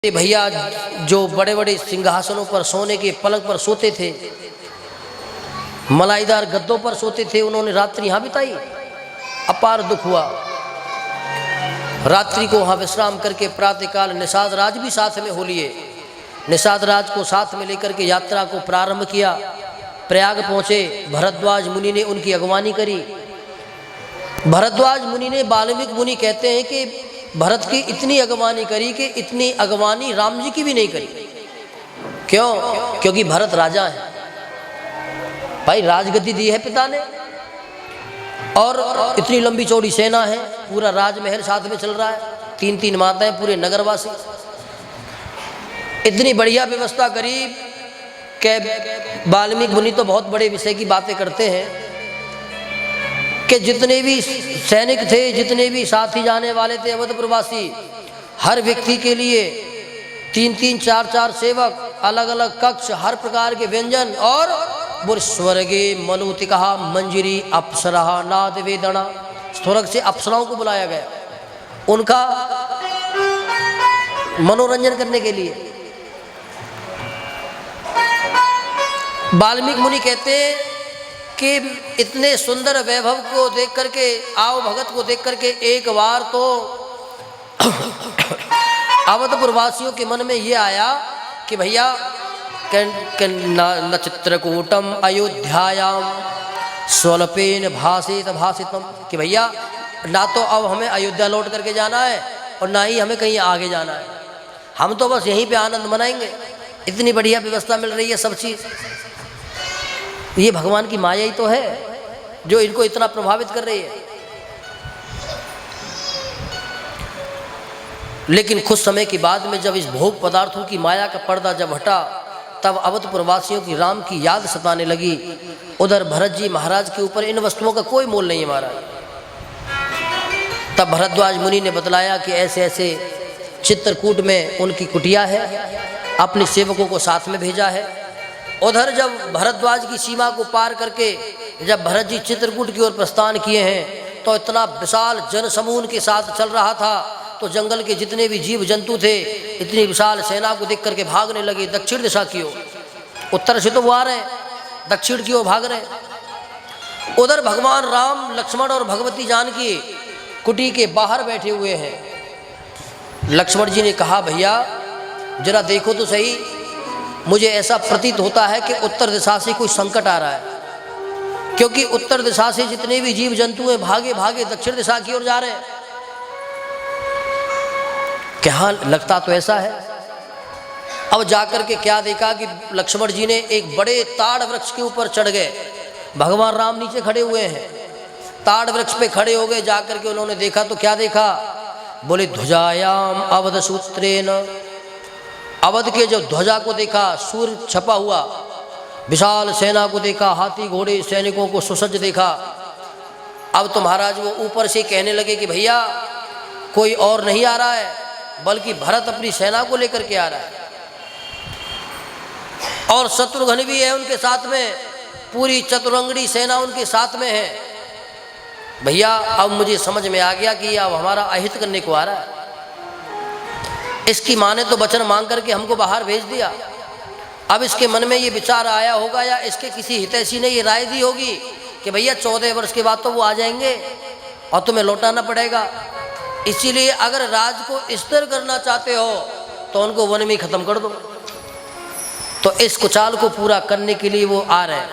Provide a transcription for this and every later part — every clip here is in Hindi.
भैया जो बड़े बड़े सिंहासनों पर सोने के पलंग पर सोते थे, मलाईदार गद्दों पर सोते थे, उन्होंने रात्रि यहाँ बिताई। अपार दुख हुआ। रात्रि को वहाँ विश्राम करके प्रातःकाल निषाद राज भी साथ में हो लिए। निषाद राज को साथ में लेकर के यात्रा को प्रारंभ किया। प्रयाग पहुँचे। भरद्वाज मुनि ने उनकी अगवानी करी। भरद्वाज मुनि ने, वाल्मीकि मुनि कहते हैं कि भरत की इतनी अगवानी करी कि इतनी अगवानी राम जी की भी नहीं करी। क्यों? क्योंकि भरत राजा है भाई, राजगद्दी दी है पिता ने, और इतनी लंबी चौड़ी सेना है, पूरा राजमहल साथ में चल रहा है, तीन तीन माताएं, पूरे नगरवासी, इतनी बढ़िया व्यवस्था करी कि वाल्मीकि मुनि तो बहुत बड़े विषय की बातें करते हैं कि जितने भी सैनिक थे, जितने भी साथी जाने वाले थे अवधपुरवासी, हर व्यक्ति के लिए तीन तीन चार चार सेवक, अलग अलग कक्ष, हर प्रकार के व्यंजन, और स्वर्गे मलूतिका मंजरी अप्सरा नाद वेदना, स्वर्ग से अप्सराओं को बुलाया गया उनका मनोरंजन करने के लिए। वाल्मीकि मुनि कहते कि इतने सुंदर वैभव को देख करके, आओ भगत को देख करके एक बार तो अवधपुर वासियों के मन में ये आया कि भैया न चित्रकूटम अयोध्यायाम स्वल्पेन भाषित भाषितम, कि भैया ना तो अब हमें अयोध्या लौट करके जाना है और ना ही हमें कहीं आगे जाना है, हम तो बस यहीं पे आनंद मनाएंगे। इतनी बढ़िया व्यवस्था मिल रही है, सब चीज़। ये भगवान की माया ही तो है जो इनको इतना प्रभावित कर रही है। लेकिन कुछ समय के बाद में जब इस भोग पदार्थों की माया का पर्दा जब हटा, तब अवधपुर वासियों की राम की याद सताने लगी। उधर भरत जी महाराज के ऊपर इन वस्तुओं का कोई मोल नहीं है महाराज। तब भरद्वाज मुनि ने बतलाया कि ऐसे ऐसे चित्रकूट में उनकी कुटिया है, अपने सेवकों को साथ में भेजा है। उधर जब भरद्वाज की सीमा को पार करके जब भरत जी चित्रकूट की ओर प्रस्थान किए हैं, तो इतना विशाल जनसमूह के साथ चल रहा था, तो जंगल के जितने भी जीव जंतु थे, इतनी विशाल सेना को देख करके भागने लगे दक्षिण दिशा की ओर। उत्तर से तो वो आ रहे हैं, दक्षिण की ओर भाग रहे हैं। उधर भगवान राम, लक्ष्मण और भगवती जानकी कुटी के बाहर बैठे हुए हैं। लक्ष्मण जी ने कहा, भैया जरा देखो तो सही, मुझे ऐसा प्रतीत होता है कि उत्तर दिशा से कोई संकट आ रहा है, क्योंकि उत्तर दिशा से जितने भी जीव जंतु हैं भागे भागे दक्षिण दिशा की ओर जा रहे हैं। क्या लगता तो ऐसा है। अब जाकर के क्या देखा कि लक्ष्मण जी ने एक बड़े ताड़ वृक्ष के ऊपर चढ़ गए। भगवान राम नीचे खड़े हुए हैं, ताड़ वृक्ष पे खड़े हो गए। जाकर के उन्होंने देखा तो क्या देखा, बोले ध्वजायाम अवध सूत्रेन, अवध के जब ध्वजा को देखा, सूर्य छपा हुआ, विशाल सेना को देखा, हाथी घोड़े सैनिकों को सुसज्ज देखा। अब तो महाराज वो ऊपर से कहने लगे कि भैया कोई और नहीं आ रहा है, बल्कि भरत अपनी सेना को लेकर के आ रहा है, और शत्रुघ्न भी है उनके साथ में, पूरी चतुरंगड़ी सेना उनके साथ में है। भैया अब मुझे समझ में आ गया कि अब हमारा अहित करने को आ रहा है। इसकी माँ ने तो वचन मांग करके हमको बाहर भेज दिया। अब इसके मन में ये विचार आया होगा, या इसके किसी हितैषी ने ये राय दी होगी कि भैया 14 वर्ष के बाद तो वो आ जाएंगे और तुम्हें लौटाना पड़ेगा। इसीलिए अगर राज को स्थिर करना चाहते हो तो उनको वन में ख़त्म कर दो। तो इस कुचाल को पूरा करने के लिए वो आ रहे हैं।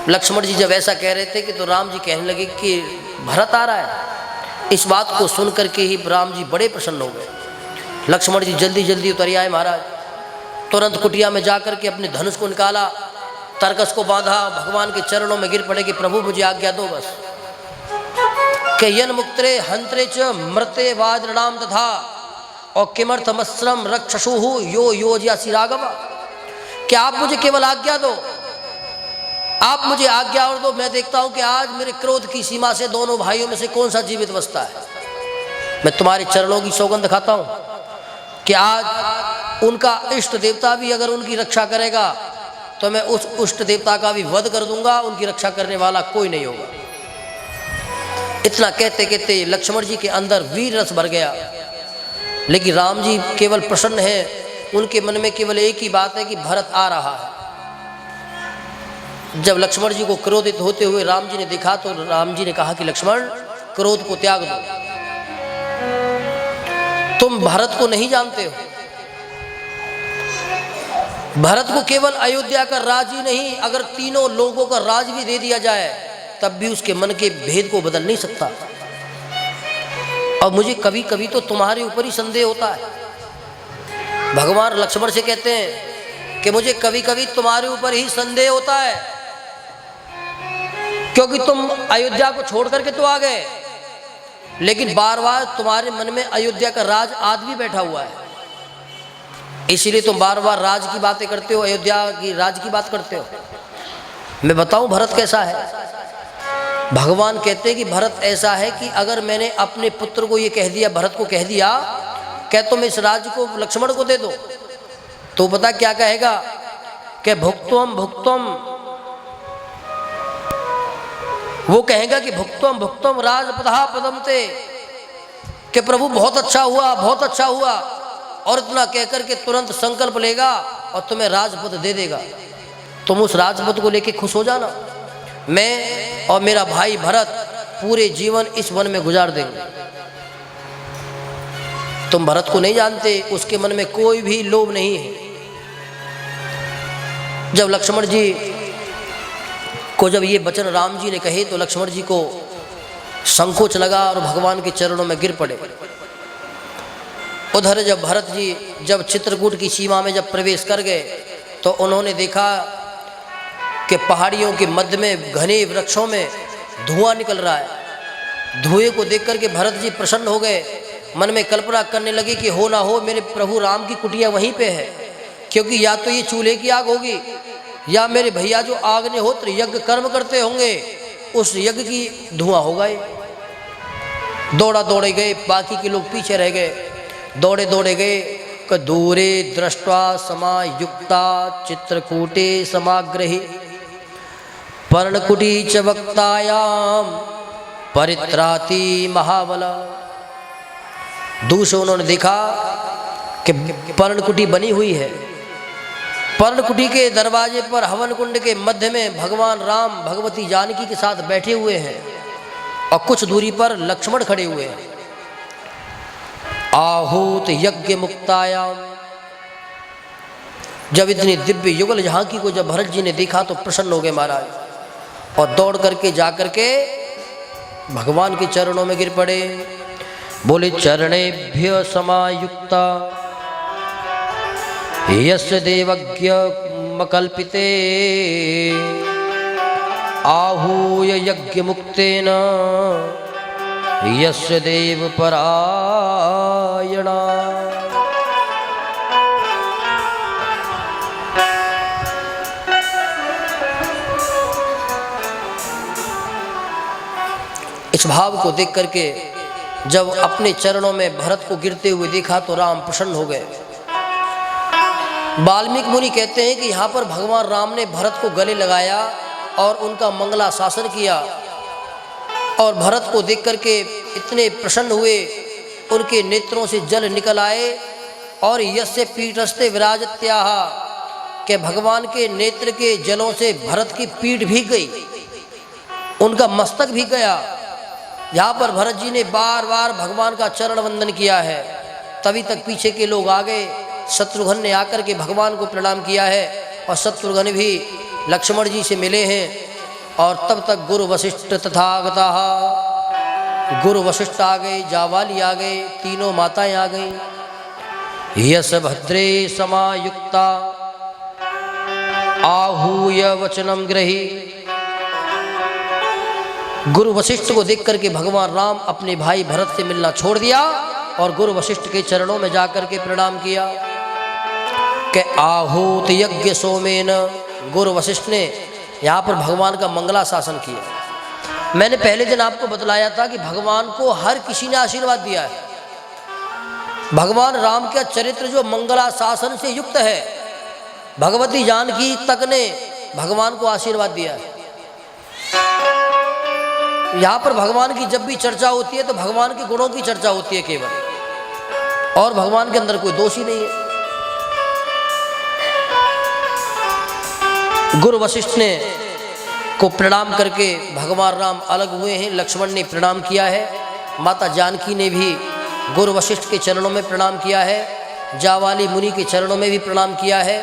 लक्ष्मण जी जब ऐसा कह रहे थे कि तो राम जी कहने लगे कि भरत आ रहा है। इस बात को सुन करके ही राम जी बड़े प्रसन्न हो गए। लक्ष्मण जी जल्दी जल्दी उतर आए महाराज। तुरंत कुटिया में जाकर के अपने धनुष को निकाला, तरकस को बांधा, भगवान के चरणों में गिर पड़े कि प्रभु मुझे आज्ञा दो बस, के यन मुक्तरे हंत्रे च मृते वाजृणाम तथा और किमर्थमस्रम रक्षसुहु यो योजयासि राघव। क्या आप मुझे केवल आज्ञा दो, आप मुझे आज्ञा और दो, मैं देखता हूं कि आज मेरे क्रोध की सीमा से दोनों भाइयों में से कौन सा जीवित बचता है। मैं तुम्हारे चरणों की सौगंध खाता हूं कि आज उनका इष्ट देवता भी अगर उनकी रक्षा करेगा तो मैं उस इष्ट देवता का भी वध कर दूंगा, उनकी रक्षा करने वाला कोई नहीं होगा। इतना कहते कहते लक्ष्मण जी के अंदर वीर रस भर गया। लेकिन राम जी केवल प्रसन्न हैं, उनके मन में केवल एक ही बात है कि भरत आ रहा है। जब लक्ष्मण जी को क्रोधित होते हुए राम जी ने देखा तो राम जी ने कहा कि लक्ष्मण, क्रोध को त्याग दो, तुम भरत को नहीं जानते हो। भरत को केवल अयोध्या का राज ही नहीं, अगर तीनों लोगों का राज भी दे दिया जाए तब भी उसके मन के भेद को बदल नहीं सकता। और मुझे कभी कभी तो तुम्हारे ऊपर ही संदेह होता है। भगवान लक्ष्मण से कहते हैं कि मुझे कभी कभी तुम्हारे ऊपर ही संदेह होता है, क्योंकि तुम अयोध्या को छोड़ करके तो आ गए, लेकिन बार बार तुम्हारे मन में अयोध्या का राज आज भी बैठा हुआ है, इसीलिए तुम बार बार राज की बातें करते हो, अयोध्या की राज की बात करते हो। मैं बताऊं भरत कैसा है? भगवान कहते हैं कि भरत ऐसा है कि अगर मैंने अपने पुत्र को ये कह दिया, भरत को कह दिया क्या तुम इस राज्य को लक्ष्मण को दे दो, तो पता क्या कहेगा कि भुक्तम भुक्तम, वो कहेगा कि भुक्तम भुक्तम राजपदहा पदमते, कि प्रभु बहुत अच्छा हुआ, बहुत अच्छा हुआ, और इतना कहकर के तुरंत संकल्प लेगा और तुम्हें राजपद दे देगा। तुम उस राजपद को लेके खुश हो जाना। मैं और मेरा भाई भरत पूरे जीवन इस वन में गुजार देंगे। तुम भरत को नहीं जानते, उसके मन में कोई भी लोभ नहीं है। जब लक्ष्मण जी को जब ये वचन राम जी ने कहे तो लक्ष्मण जी को संकोच लगा और भगवान के चरणों में गिर पड़े। उधर जब भरत जी जब चित्रकूट की सीमा में जब प्रवेश कर गए तो उन्होंने देखा कि पहाड़ियों के मध्य में घने वृक्षों में धुआं निकल रहा है। धुएं को देख करके भरत जी प्रसन्न हो गए, मन में कल्पना करने लगे कि हो ना हो मेरे प्रभु राम की कुटिया वहीं पे है, क्योंकि या तो ये चूल्हे की आग होगी या मेरे भैया जो अग्निहोत्र यज्ञ कर्म करते होंगे उस यज्ञ की धुआं होगा। ये दौड़ा दौड़े गए, बाकी के लोग पीछे रह गए। दौड़े दौड़े गए कि दूरे दृष्ट्वा समायुक्ता चित्रकूटे समाग्रही पर्णकुटी च वक्तायाम परित्राति महाबला। दूसरे उन्होंने देखा कि पर्णकुटी बनी हुई है। पर्णकुटी के दरवाजे पर हवन कुंड के मध्य में भगवान राम भगवती जानकी के साथ बैठे हुए हैं और कुछ दूरी पर लक्ष्मण खड़े हुए हैं। आहूत यज्ञ मुक्तायाम। जब इतनी दिव्य युगल झांकी को जब भरत जी ने देखा तो प्रसन्न हो गए महाराज, और दौड़ करके जाकर के भगवान के चरणों में गिर पड़े। बोले चरणेभ्य समायुक्ता यस्य देवज्ञ मकल्पिते आहूय यज्ञ मुक्तेन यस्य देव परायणा। इस भाव को देख करके जब अपने चरणों में भरत को गिरते हुए देखा तो राम प्रसन्न हो गए। वाल्मीकि मुनि कहते हैं कि यहाँ पर भगवान राम ने भरत को गले लगाया और उनका मंगला शासन किया, और भरत को देख करके इतने प्रसन्न हुए, उनके नेत्रों से जल निकल आए। और यस्य पीठस्ते विराजत्याह, के भगवान के नेत्र के जलों से भरत की पीठ भी गई, उनका मस्तक भी गया। यहाँ पर भरत जी ने बार बार भगवान का चरण वंदन किया है। तभी तक पीछे के लोग आ गए। शत्रुघ्न ने आकर के भगवान को प्रणाम किया है और शत्रुघ्न भी लक्ष्मण जी से मिले हैं। और तब तक गुरु वशिष्ठ तथागता, गुरु वशिष्ठ आ गए, जावाली आ गए, तीनों माताएं आ गई। यस भद्रे समायुक्ता आहूय वचनम ग्रही। गुरु वशिष्ठ को देख करके भगवान राम अपने भाई भरत से मिलना छोड़ दिया और गुरु वशिष्ठ के चरणों में जाकर के प्रणाम किया कि आहूत यज्ञ सोमेन। गुरु वशिष्ठ ने यहाँ पर भगवान का मंगला शासन किया। मैंने पहले दिन आपको बतलाया था कि भगवान को हर किसी ने आशीर्वाद दिया है। भगवान राम का चरित्र जो मंगला शासन से युक्त है, भगवती जानकी तक ने भगवान को आशीर्वाद दिया है। यहाँ पर भगवान की जब भी चर्चा होती है तो भगवान के गुणों की चर्चा होती है केवल। और भगवान के अंदर कोई दोष ही नहीं है। गुरु वशिष्ठ ने को प्रणाम करके भगवान राम अलग हुए हैं। लक्ष्मण ने प्रणाम किया है, माता जानकी ने भी गुरु वशिष्ठ के चरणों में प्रणाम किया है, जावाली मुनि के चरणों में भी प्रणाम किया है।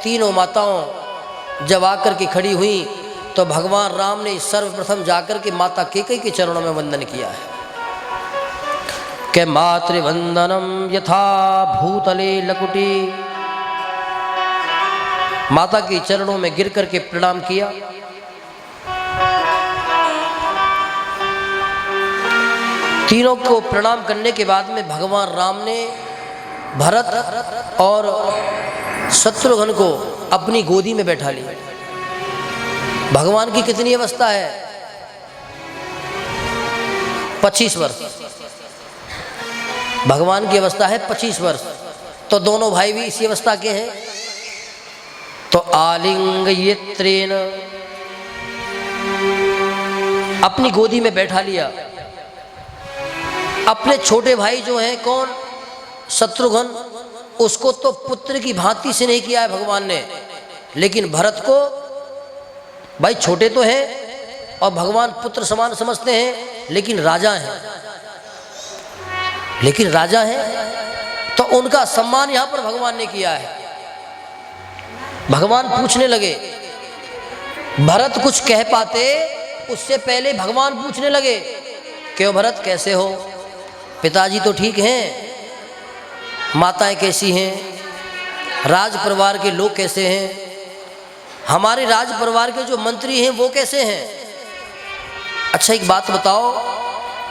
तीनों माताओं जब आकर के खड़ी हुई तो भगवान राम ने सर्वप्रथम जाकर के माता कैकेयी के चरणों में वंदन किया है कि मातृवंदनम यथा भूतले लकुटी। माता के चरणों में गिर करके प्रणाम किया। तीनों को प्रणाम करने के बाद में भगवान राम ने भरत और शत्रुघ्न को अपनी गोदी में बैठा लिया। भगवान की कितनी अवस्था है? 25 वर्ष। भगवान की अवस्था है 25 वर्ष। तो दोनों भाई भी इसी अवस्था के हैं। तो आलिंगयित्रेण अपनी गोदी में बैठा लिया। अपने छोटे भाई जो हैं कौन? शत्रुघ्न, उसको तो पुत्र की भांति से नहीं किया है भगवान ने, लेकिन भरत को, भाई छोटे तो हैं और भगवान पुत्र समान समझते हैं, लेकिन राजा हैं, तो उनका सम्मान यहां पर भगवान ने किया है। भगवान पूछने लगे, भरत कुछ कह पाते उससे पहले भगवान पूछने लगे, क्यों भरत कैसे हो? पिताजी तो ठीक हैं, माताएं कैसी हैं, राज परिवार के लोग कैसे हैं, हमारे राज परिवार के जो मंत्री हैं वो कैसे हैं? अच्छा एक बात बताओ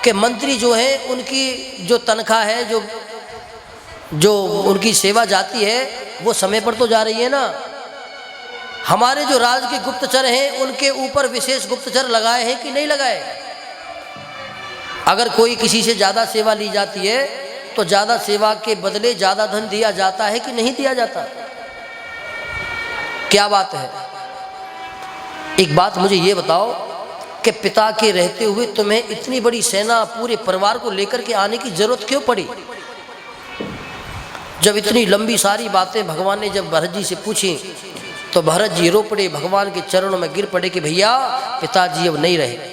कि मंत्री जो हैं उनकी जो तनख्वाह है, जो उनकी सेवा जाती है, वो समय पर तो जा रही है ना। हमारे जो राज के गुप्तचर हैं उनके ऊपर विशेष गुप्तचर लगाए हैं कि नहीं लगाए? अगर कोई किसी से ज़्यादा सेवा ली जाती है तो ज़्यादा सेवा के बदले ज़्यादा धन दिया जाता है कि नहीं दिया जाता? क्या बात है? एक बात मुझे ये बताओ कि पिता के रहते हुए तुम्हें इतनी बड़ी सेना पूरे परिवार को लेकर के आने की जरूरत क्यों पड़ी? जब इतनी लंबी सारी बातें भगवान ने जब भरत जी से पूछी तो भरत जी रो पड़े, भगवान के चरणों में गिर पड़े कि भैया पिताजी अब नहीं रहे।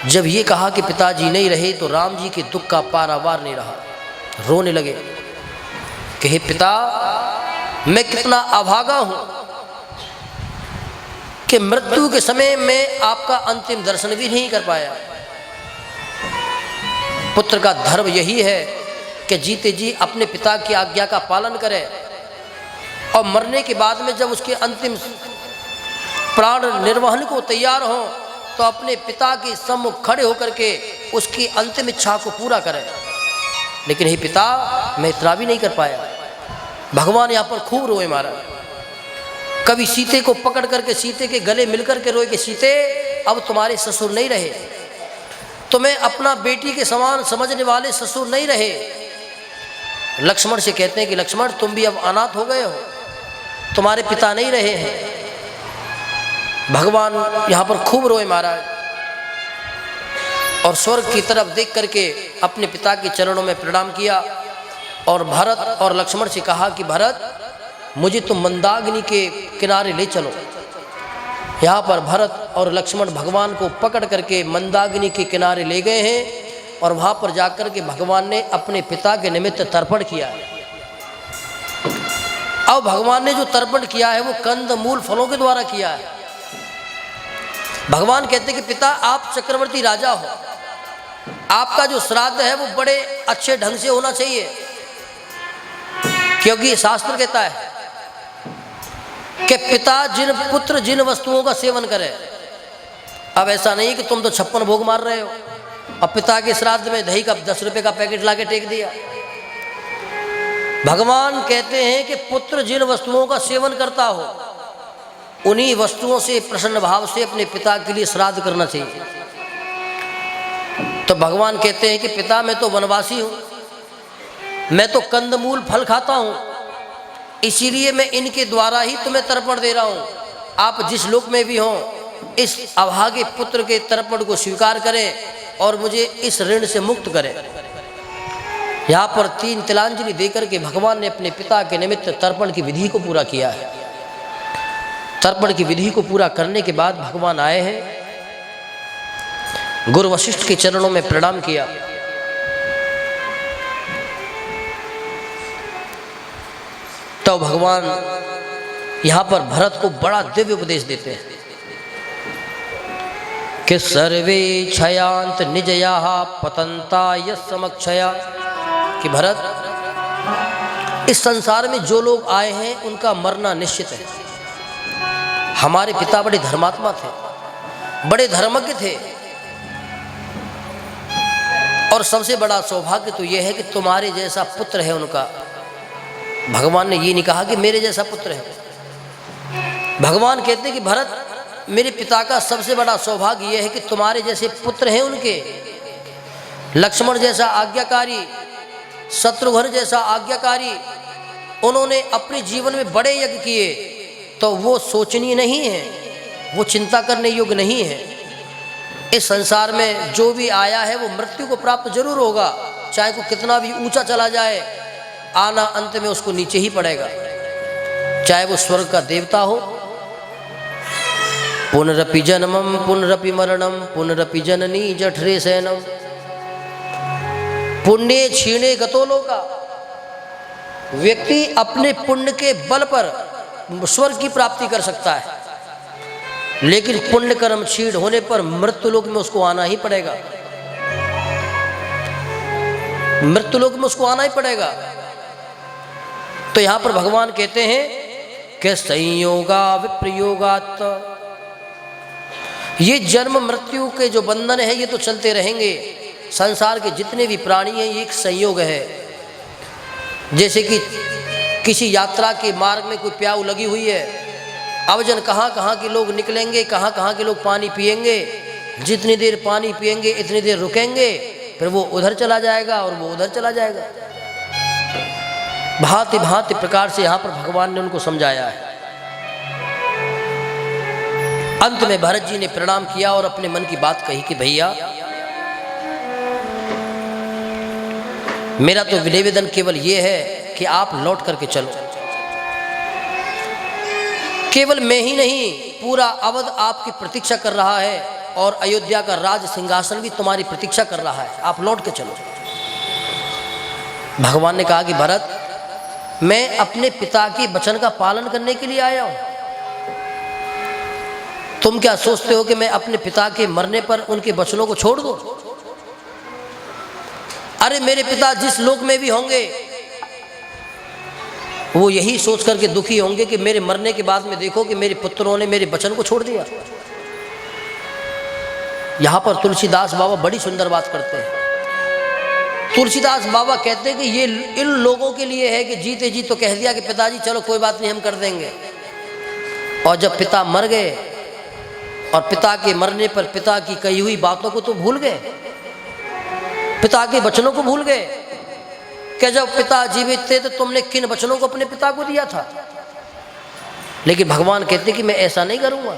जब ये कहा कि पिताजी नहीं रहे तो राम जी के दुख का पारावार नहीं रहा, रोने लगे कि हे पिता, मैं कितना अभागा हूं कि मृत्यु के समय में आपका अंतिम दर्शन भी नहीं कर पाया। पुत्र का धर्म यही है कि जीते जी अपने पिता की आज्ञा का पालन करे और मरने के बाद में जब उसके अंतिम प्राण निर्वहन को तैयार हो तो अपने पिता के सम्मुख खड़े होकर के उसकी अंतिम इच्छा को पूरा करें। लेकिन हे पिता, मैं इतना भी नहीं कर पाया। भगवान यहाँ पर खूब रोए मारा। कभी सीते को पकड़ करके सीते के गले मिलकर के रोए कि सीते, अब तुम्हारे ससुर नहीं रहे, तुम्हें अपना बेटी के समान समझने वाले ससुर नहीं रहे। लक्ष्मण से कहते हैं कि लक्ष्मण, तुम भी अब अनाथ हो गए हो, तुम्हारे पिता नहीं रहे हैं। भगवान यहाँ पर खूब रोए महाराज और स्वर्ग की तरफ देख करके अपने पिता के चरणों में प्रणाम किया और भरत और लक्ष्मण से कहा कि भरत, मुझे तुम मंदाकिनी के किनारे ले चलो। यहाँ पर भरत और लक्ष्मण भगवान को पकड़ करके मंदाकिनी के किनारे ले गए हैं और वहाँ पर जाकर के भगवान ने अपने पिता के निमित्त तर्पण किया है। अब भगवान ने जो तर्पण किया है वो कंद मूल फलों के द्वारा किया है। भगवान कहते हैं कि पिता, आप चक्रवर्ती राजा हो, आपका जो श्राद्ध है वो बड़े अच्छे ढंग से होना चाहिए, क्योंकि शास्त्र कहता है कि पिता पुत्र जिन वस्तुओं का सेवन करे। अब ऐसा नहीं कि तुम तो 56 भोग मार रहे हो, अब पिता के श्राद्ध में दही का 10 रुपए का पैकेट लाके टेक दिया। भगवान कहते हैं कि पुत्र जिन वस्तुओं का सेवन करता हो उन्हीं वस्तुओं से प्रसन्न भाव से अपने पिता के लिए श्राद्ध करना चाहिए। तो भगवान कहते हैं कि पिता, मैं तो वनवासी हूं, मैं तो कंदमूल फल खाता हूं, इसीलिए मैं इनके द्वारा ही तुम्हें तर्पण दे रहा हूं। आप जिस लोक में भी हों, इस अभागे पुत्र के तर्पण को स्वीकार करें और मुझे इस ऋण से मुक्त करें। यहाँ पर 3 तिलांजलि देकर के भगवान ने अपने पिता के निमित्त तर्पण की विधि को पूरा किया है। तर्पण की विधि को पूरा करने के बाद भगवान आए हैं, गुरु वशिष्ठ के चरणों में प्रणाम किया। तो भगवान यहाँ पर भरत को बड़ा दिव्य उपदेश देते हैं कि सर्वे क्षयांत निजया पतंता यमक्षया, कि भरत, इस संसार में जो लोग आए हैं उनका मरना निश्चित है। हमारे पिता बड़े धर्मात्मा थे, बड़े धर्मज्ञ थे, और सबसे बड़ा सौभाग्य तो यह है कि तुम्हारे जैसा पुत्र है उनका। भगवान ने ये नहीं कहा कि मेरे जैसा पुत्र है। भगवान कहते हैं कि भरत, मेरे पिता का सबसे बड़ा सौभाग्य यह है कि तुम्हारे जैसे पुत्र हैं उनके। लक्ष्मण जैसा आज्ञाकारी, शत्रुघ्न जैसा आज्ञाकारी, उन्होंने अपने जीवन में बड़े यज्ञ किए, तो वो सोचनीय नहीं है, वो चिंता करने योग्य नहीं है। इस संसार में जो भी आया है वो मृत्यु को प्राप्त जरूर होगा, चाहे वो कितना भी ऊंचा चला जाए, आना अंत में उसको नीचे ही पड़ेगा, चाहे वो स्वर्ग का देवता हो। पुनरपि जन्मम पुनरपि मरणम पुनरपि जननी जठरे सैनम, पुण्य क्षीणे गतो लोका। व्यक्ति अपने पुण्य के बल पर स्वर्ग की प्राप्ति कर सकता है, लेकिन पुण्य कर्म क्षीण होने पर मृत्यु लोक में उसको आना ही पड़ेगा। मृत्यु लोक में उसको आना ही पड़ेगा। तो यहां पर भगवान कहते हैं कि संयोगा विप्रयोगात्, ये जन्म मृत्यु के जो बंधन है ये तो चलते रहेंगे। संसार के जितने भी प्राणी हैं ये एक संयोग है। जैसे कि किसी यात्रा के मार्ग में कोई प्याऊ लगी हुई है, अब जन कहाँ कहाँ के लोग निकलेंगे, कहाँ कहाँ के लोग पानी पिएंगे। जितनी देर पानी पिएंगे इतनी देर रुकेंगे, फिर वो उधर चला जाएगा और वो उधर चला जाएगा। भांति भांति प्रकार से यहाँ पर भगवान ने उनको समझाया है। अंत में भरत जी ने प्रणाम किया और अपने मन की बात कही कि भैया, मेरा तो निवेदन केवल ये है कि आप लौट करके चलो। केवल मैं ही नहीं, पूरा अवध आपकी प्रतीक्षा कर रहा है और अयोध्या का राज सिंहासन भी तुम्हारी प्रतीक्षा कर रहा है, आप लौट के चलो। भगवान ने कहा कि भरत, मैं अपने पिता के वचन का पालन करने के लिए आया हूं। तुम क्या सोचते हो कि मैं अपने पिता के मरने पर उनके वचनों को छोड़ दूं? अरे मेरे पिता जिस लोक में भी होंगे वो यही सोच करके दुखी होंगे कि मेरे मरने के बाद में देखो कि मेरे पुत्रों ने मेरे वचन को छोड़ दिया। यहां पर तुलसीदास बाबा बड़ी सुंदर बात करते हैं। तुलसीदास बाबा कहते हैं कि ये इन लोगों के लिए है कि जीते जी तो कह दिया कि पिताजी चलो कोई बात नहीं हम कर देंगे, और जब पिता मर गए और पिता के मरने पर पिता की कही हुई बातों को तो भूल गए, पिता के वचनों को भूल गए कि जब पिता जीवित थे तो तुमने किन वचनों को अपने पिता को दिया था। लेकिन भगवान कहते कि मैं ऐसा नहीं करूंगा।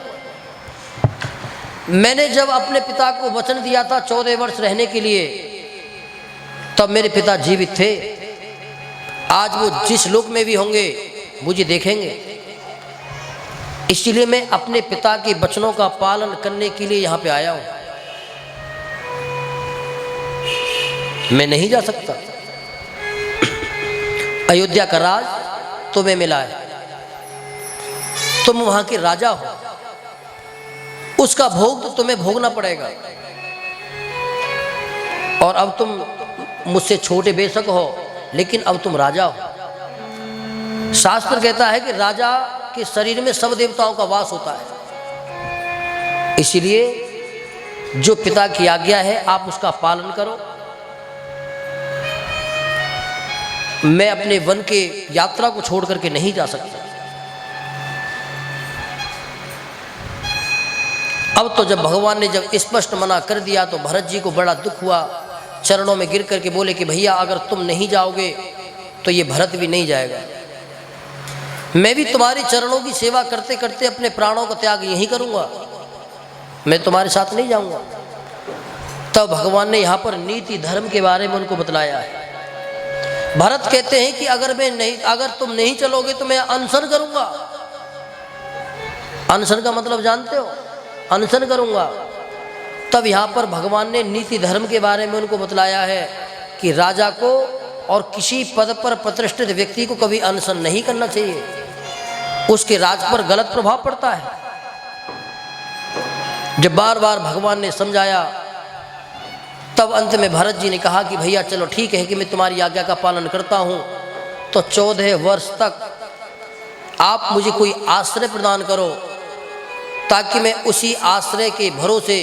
मैंने जब अपने पिता को वचन दिया था 14 वर्ष रहने के लिए, तब मेरे पिता जीवित थे। आज वो जिस लोक में भी होंगे मुझे देखेंगे, इसलिए मैं अपने पिता के वचनों का पालन करने के लिए यहां पे आया हूं। मैं नहीं जा सकता। अयोध्या का राज तुम्हें मिला है, तुम वहां के राजा हो, उसका भोग तो तुम्हें भोगना पड़ेगा। और अब तुम मुझसे छोटे बेशक हो, लेकिन अब तुम राजा हो। शास्त्र कहता है कि राजा के शरीर में सब देवताओं का वास होता है। इसलिए जो पिता की आज्ञा है आप उसका पालन करो। मैं अपने वन के यात्रा को छोड़ करके नहीं जा सकता। अब तो जब भगवान ने जब स्पष्ट मना कर दिया तो भरत जी को बड़ा दुख हुआ। चरणों में गिर करके बोले कि भैया अगर तुम नहीं जाओगे तो ये भरत भी नहीं जाएगा। मैं भी तुम्हारे चरणों की सेवा करते करते अपने प्राणों का त्याग यहीं करूंगा, मैं तुम्हारे साथ नहीं जाऊंगा। तब भगवान ने यहाँ पर नीति धर्म के बारे में उनको बतलाया है भरत कहते हैं कि अगर तुम नहीं चलोगे तो मैं अनशन करूंगा। अनशन का मतलब जानते हो? अनशन करूंगा। तब यहाँ पर भगवान ने नीति धर्म के बारे में उनको बतलाया है कि राजा को और किसी पद पर प्रतिष्ठित व्यक्ति को कभी अनशन नहीं करना चाहिए, उसके राज पर गलत प्रभाव पड़ता है। जब बार बार भगवान ने समझाया तब अंत में भरत जी ने कहा कि भैया चलो ठीक है कि मैं तुम्हारी आज्ञा का पालन करता हूँ, तो 14 वर्ष तक आप मुझे कोई आश्रय प्रदान करो ताकि मैं उसी आश्रय के भरोसे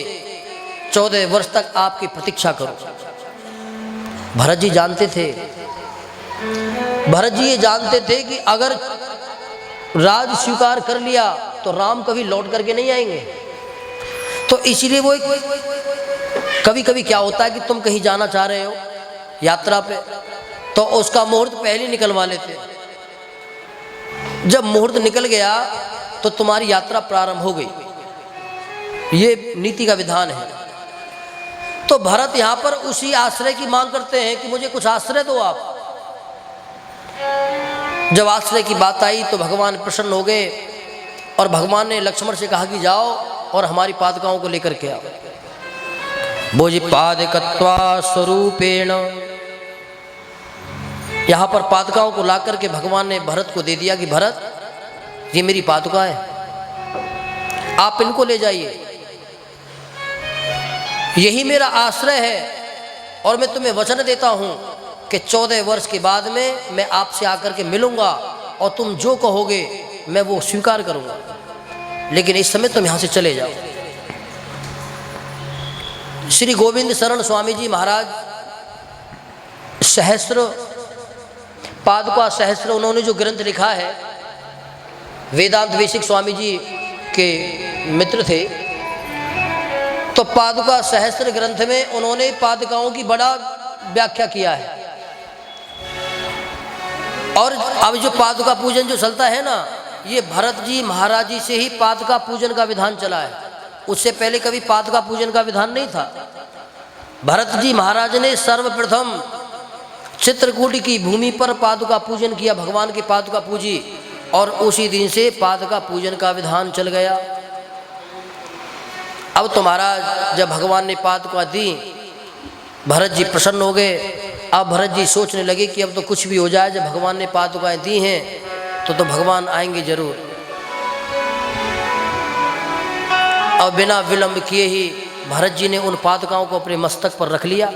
14 वर्ष तक आपकी प्रतीक्षा करूं। भरत जी जानते थे, भरत जी ये जानते थे कि अगर राज स्वीकार कर लिया तो राम कभी लौट करके नहीं आएंगे। तो इसीलिए वो कभी कभी क्या होता है कि तुम कहीं जाना चाह रहे हो यात्रा पे, तो उसका मुहूर्त पहले निकलवा लेते हैं। जब मुहूर्त निकल गया तो तुम्हारी यात्रा प्रारंभ हो गई। ये नीति का विधान है। तो भरत यहाँ पर उसी आश्रय की मांग करते हैं कि मुझे कुछ आश्रय दो आप। जब आश्रय की बात आई तो भगवान प्रसन्न हो गए और भगवान ने लक्ष्मण से कहा कि जाओ और हमारी पादुकाओं को लेकर के आओ। बोझि पादकत्वा स्वरूपेण, यहाँ पर पादुकाओं को ला करके भगवान ने भरत को दे दिया कि भरत ये मेरी पादुका है, आप इनको ले जाइए, यही मेरा आश्रय है और मैं तुम्हें वचन देता हूं कि 14 वर्ष के बाद में मैं आपसे आकर के मिलूंगा और तुम जो कहोगे मैं वो स्वीकार करूंगा, लेकिन इस समय तुम यहां से चले जाओ। श्री गोविंद शरण स्वामी जी महाराज सहस्त्र पादुका सहस्त्र उन्होंने जो ग्रंथ लिखा है, वेदांत वैशिक स्वामी जी के मित्र थे, तो पादुका सहस्त्र ग्रंथ में उन्होंने पादुकाओं की बड़ा व्याख्या किया है। और अब जो पादुका पूजन जो चलता है ना, ये भरत जी महाराज जी से ही पादुका पूजन का विधान चला है। उससे पहले कभी पादुका पूजन का विधान नहीं था। भरत जी महाराज ने सर्वप्रथम चित्रकूट की भूमि पर पादुका पूजन किया, भगवान की पादुका पूजी, और उसी दिन से पादुका पूजन का विधान चल गया। अब तो महाराज जब भगवान ने पादुका दी, भरत जी प्रसन्न हो गए। अब भरत जी सोचने लगे कि अब तो कुछ भी हो जाए, जब भगवान ने पादुकाएं दी हैं तो भगवान आएंगे जरूर। अब बिना विलंब किए ही भरत जी ने उन पादुकाओं को अपने मस्तक पर रख लिया,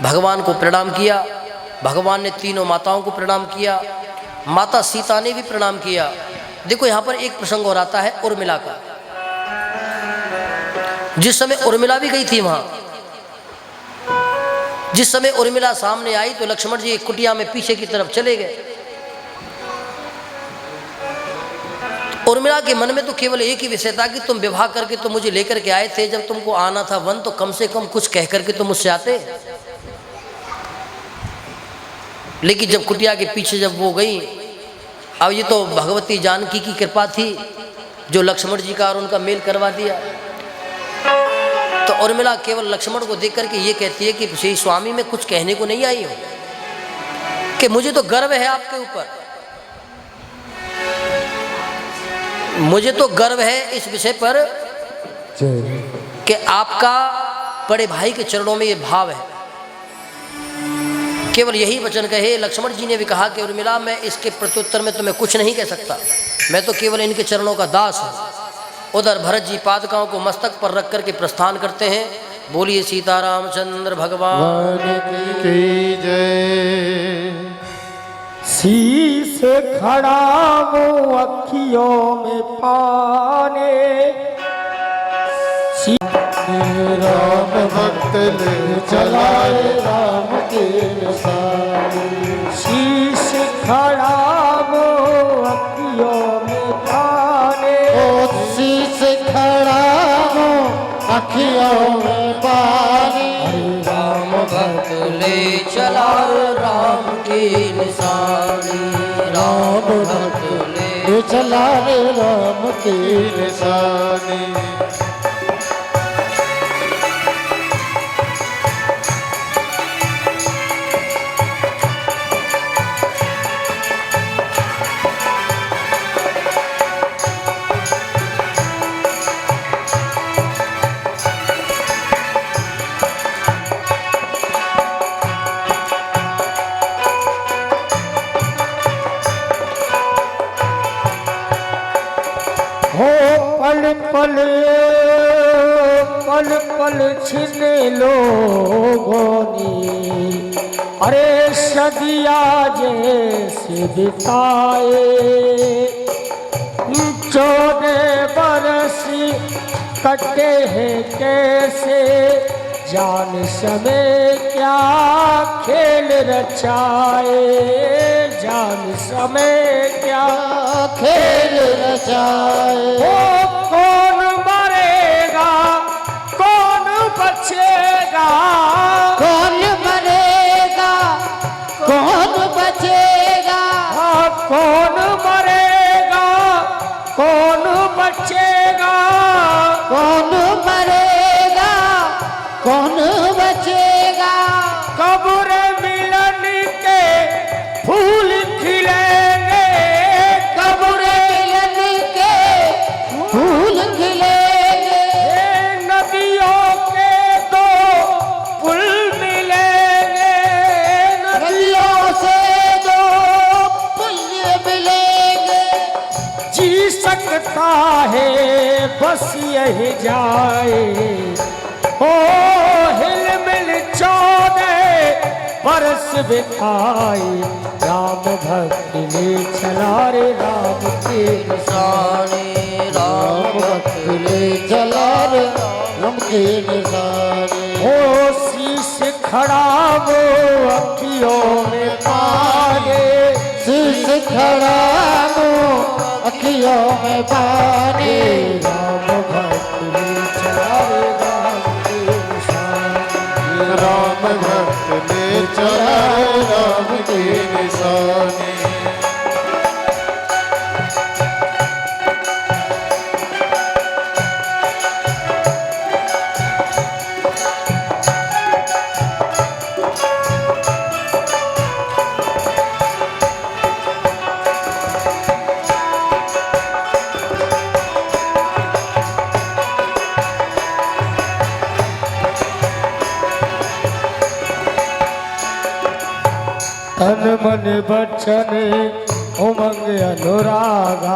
भगवान को प्रणाम किया। भगवान ने तीनों माताओं को प्रणाम किया, माता सीता ने भी प्रणाम किया। देखो यहाँ पर एक प्रसंग और आता है उर्मिला का। जिस समय उर्मिला भी गई थी वहां, जिस समय उर्मिला सामने आई तो लक्ष्मण जी एक कुटिया में पीछे की तरफ चले गए। उर्मिला के मन में तो केवल एक ही विषय था कि तुम विवाह करके तो मुझे लेकर के आए थे, जब तुमको आना था वन तो कम से कम कुछ कह करके तुम मुझसे आते। लेकिन जब कुटिया के पीछे जब वो गई, अब ये तो भगवती जानकी की कृपा थी जो लक्ष्मण जी का और उनका मेल करवा दिया। तो उर्मिला केवल लक्ष्मण को देख करके ये कहती है कि श्री स्वामी मैं कुछ कहने को नहीं आई हूं, कि मुझे तो गर्व है आपके ऊपर, मुझे तो गर्व है इस विषय पर कि आपका बड़े भाई के चरणों में ये भाव है। केवल यही वचन कहे। लक्ष्मण जी ने भी कहा कि उर्मिला मैं इसके प्रत्युत्तर में तुम्हें कुछ नहीं कह सकता, मैं तो केवल इनके चरणों का दास हूं। उधर भरत जी पादुकाओं को मस्तक पर रख करके प्रस्थान करते हैं। बोलिए सीतारामचंद्र भगवान की जय। शीश खड़ा वो अखियों में पाने, राम भक्त ले चलाए राम के निशान। शीश खड़ा वो अखियों में पाने, ओ शीश खड़ा हो अखियों में पानी। राम भक्त ले चला राम की निशानी, राम भक्त ले चला रे राम की निशानी। पल पल पल छिने लोगों ने, अरे सदिया जैसे बिताए। 14 बरस कटे हैं कैसे, जान समय क्या खेल रचाए, जान समय क्या खेल रचाए। ओ कौन मरेगा कौन बचेगा, कौन मरेगा कौन बचेगा, कौन मरेगा कौन बचेगा, कौन मरेगा कौन बचेगा। कब्र मिलन के फूल खिलेंगे, कब्र मिलन के फूल खिलेंगे, नदियों के दो पुल मिलेंगे, नदियों से दो पुण्य मिलेंगे। जी सकता है बस यही जाए, ओ हिल मिल 14 बरस बिताए। राम भक्त ले चला रे राम के निशाने राम राम भक्त ले चला रे राम के निशाने। ओ शीश खड़ा वो अखियों में पागे, शीश खड़ा वो अखियों में पानी। राम भक्त ले चला रे राम के निशाने। राम भक्त ले चला राम के निशाने। तन मन बचन उमंग अनुरागा,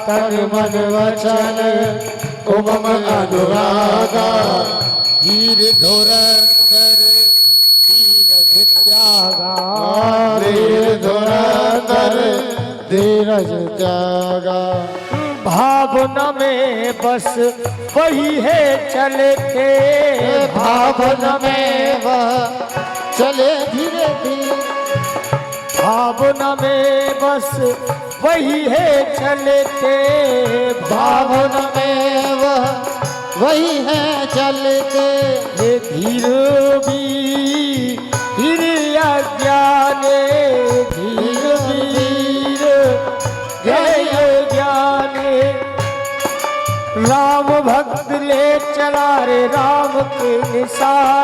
तन मन वचन उमंग अनुरागा, धीर धुर कर धीरज त्यागा, धीर धुर कर धीरज त्यागा। भावना में बस वही है चलते, भावना में वह चले धीरे धीरे, भावना में बस वही है चलते, भावना में वह वही है चलते। ये धीर भी धीर अज्ञाने, धीर वीर जय ज्ञाने। राम भक्त ले चला रे राम के निशान।